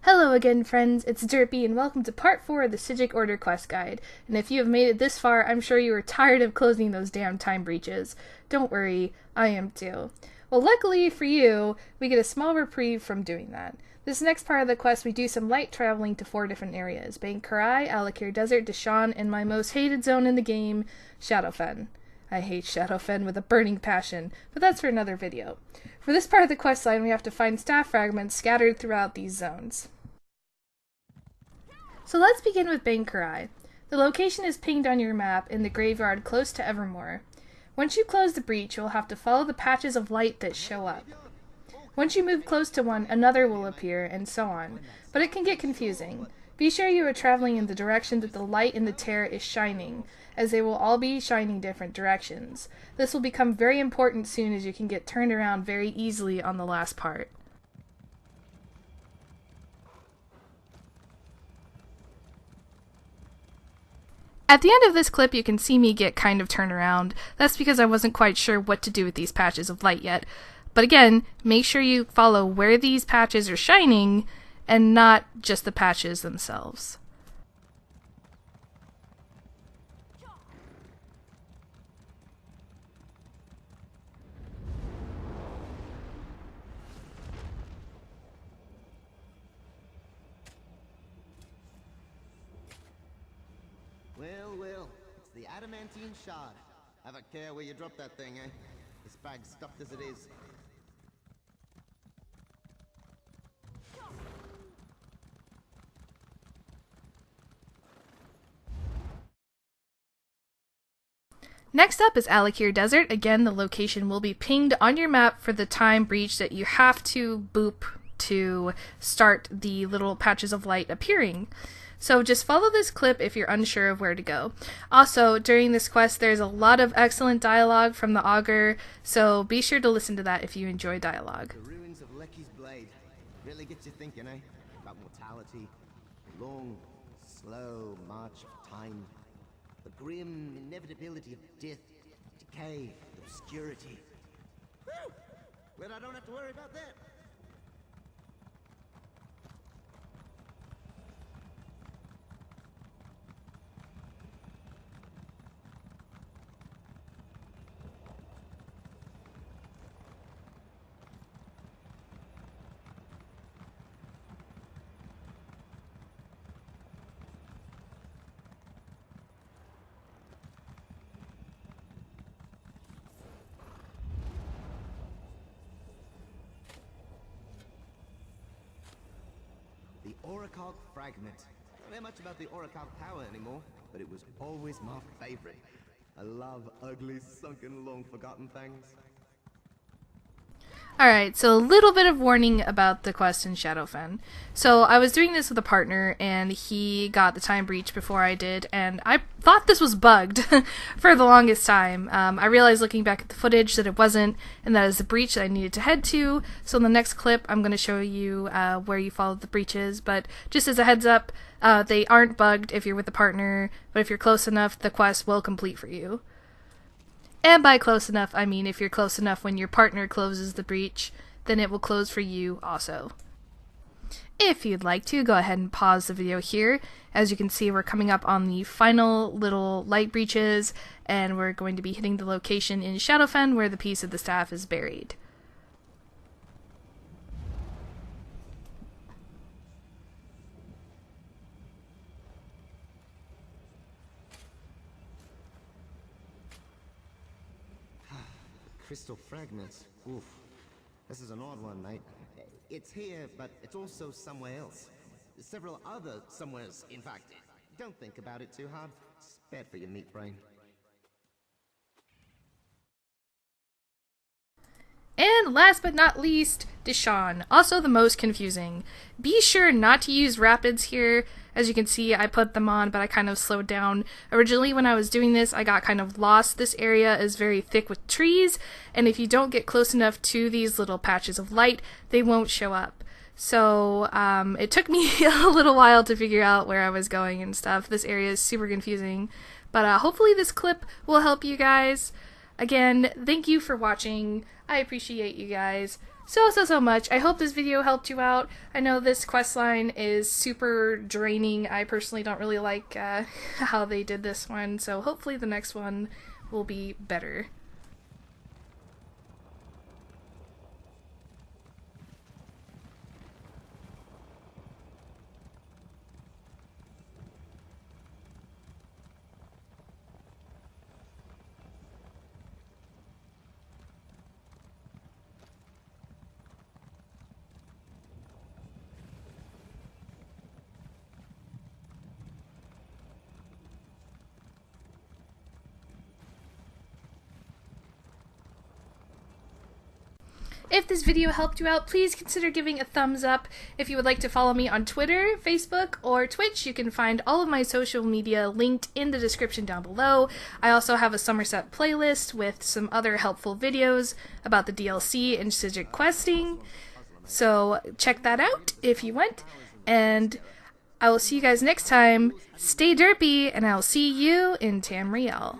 Hello again, friends, it's Derpy, and welcome to part 4 of the Psijic Order quest guide. And if you have made it this far, I'm sure you are tired of closing those damn time breaches. Don't worry, I am too. Well, luckily for you, we get a small reprieve from doing that. This next part of the quest, we do some light traveling to 4 different areas: Alwyn Desert, DeSean, and my most hated zone in the game, Shadowfen. I hate Shadowfen with a burning passion, but that's for another video. For this part of the quest line, we have to find staff fragments scattered throughout these zones. So let's begin with The location is pinged on your map in the graveyard close to Evermore. Once you close the breach, you'll have to follow the patches of light that show up. Once you move close to one, another will appear, and so on, but it can get confusing. Be sure you are traveling in the direction that the light in the tear is shining, as they will all be shining different directions. This will become very important soon, as you can get turned around very easily on the last part. At the end of this clip, you can see me get kind of turned around. That's because I wasn't quite sure what to do with these patches of light yet. But again, make sure you follow where these patches are shining, and not just the patches themselves. Well, it's the adamantine shard. Have a care where you drop that thing, eh? This bag's stuffed as it is. Next up is Alwyn Desert. Again, the location will be pinged on your map for the time breach that you have to boop to start the little patches of light appearing. So just follow this clip if you're unsure of where to go. Also, during this quest, there's a lot of excellent dialogue from the Augur, so be sure to listen to that if you enjoy dialogue. The ruins of Lecky's blade really gets you thinking, eh? About mortality, the long, slow march of time, the grim inevitability of death, decay, obscurity. Whew! Well, I don't have to worry about that. The Oracle fragment. I don't know much about the Oracle power anymore, but it was always my favorite. I love ugly, sunken, long-forgotten things. Alright, so a little bit of warning about the quest in Shadowfen. So I was doing this with a partner, and he got the time breach before I did, and I thought this was bugged for the longest time. I realized looking back at the footage that it wasn't, and that is the breach that I needed to head to. So in the next clip, I'm going to show you where you follow the breaches, but just as a heads up, they aren't bugged if you're with a partner, but if you're close enough, the quest will complete for you. And by close enough, I mean if you're close enough when your partner closes the breach, then it will close for you also. If you'd like to, go ahead and pause the video here. As you can see, we're coming up on the final little light breaches, and we're going to be hitting the location in Shadowfen where the piece of the staff is buried. Crystal fragments. Oof. This is an odd one, mate. It's here, but it's also somewhere else. Several other somewheres, in fact. Don't think about it too hard. It's bad for your meat brain. And last but not least, DeSean, also the most confusing. Be sure not to use rapids here. As you can see, I put them on, but I kind of slowed down. Originally, when I was doing this, I got kind of lost. This area is very thick with trees, and if you don't get close enough to these little patches of light, they won't show up. So it took me a little while to figure out where I was going and stuff. This area is super confusing, but hopefully this clip will help you guys. Again, thank you for watching. I appreciate you guys so much. I hope this video helped you out. I know this questline is super draining. I personally don't really like how they did this one, so hopefully the next one will be better. If this video helped you out, please consider giving a thumbs up. If you would like to follow me on Twitter, Facebook, or Twitch, you can find all of my social media linked in the description down below. I also have a Somerset playlist with some other helpful videos about the DLC and Psijic questing, so check that out if you want. And I will see you guys next time. Stay derpy, and I'll see you in Tamriel.